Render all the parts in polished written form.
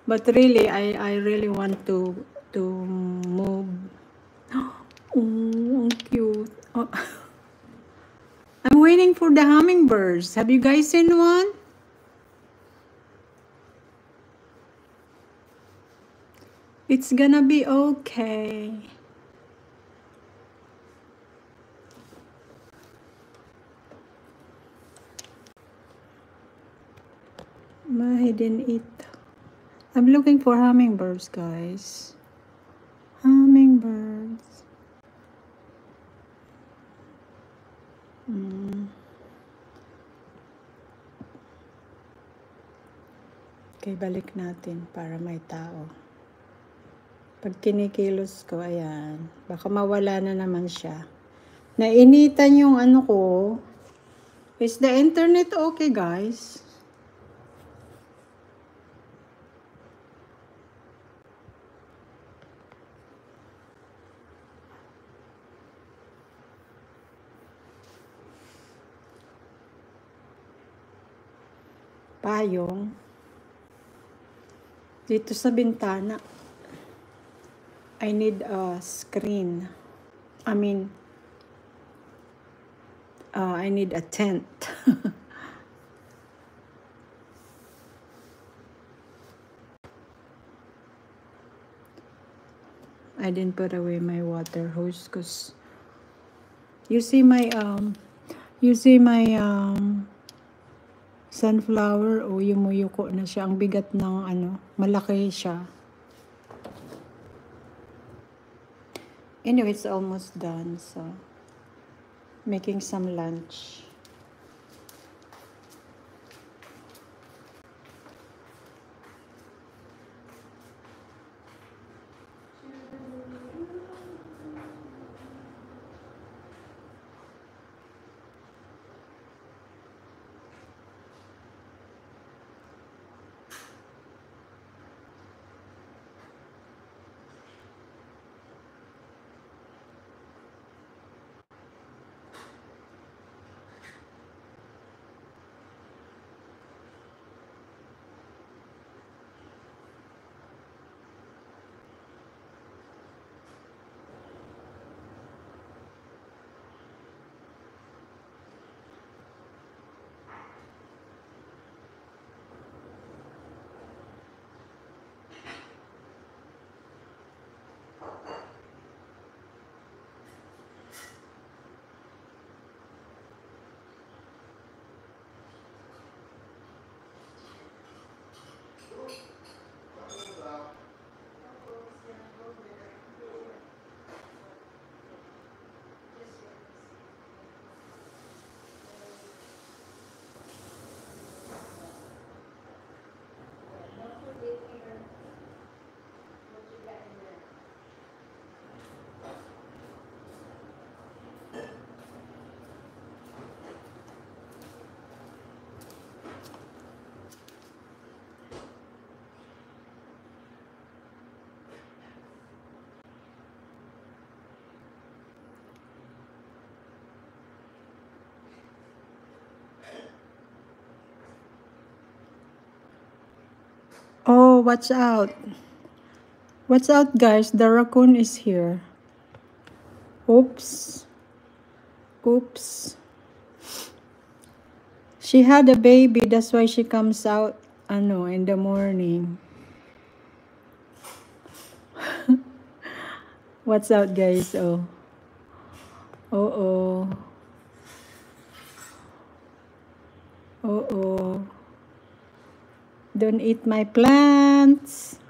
But really, I really want to move. Oh, cute. Oh. I'm waiting for the hummingbirds. Have you guys seen one? It's gonna be okay. I didn't eat. I'm looking for hummingbirds, guys. Hummingbirds. Okay, balik natin para may tao. Pag kinikilos ko, ayan. Baka mawala na naman siya. Nainitan yung ano ko. Is the internet okay, guys? Payong. Dito sa bintana. I need a screen. I mean, I need a tent. I didn't put away my water hose because you see my sunflower, o yumuyuko na siya. Ang bigat ng ano, malaki siya. Anyway, it's almost done, so making some lunch. Oh, watch out. Watch out, guys. The raccoon is here. Oops. Oops. She had a baby. That's why she comes out in the morning. Watch out, guys. Oh. Oh. Oh. Don't eat my plants.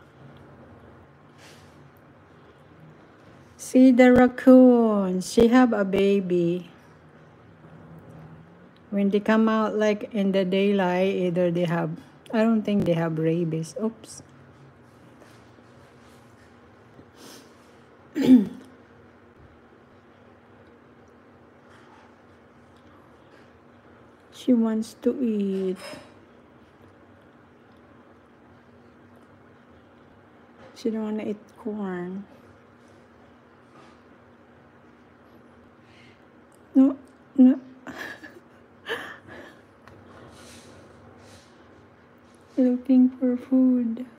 See the raccoons. She have a baby. When they come out like in the daylight, either they have, I don't think they have rabies. Oops. She wants to eat. She don't want to eat corn.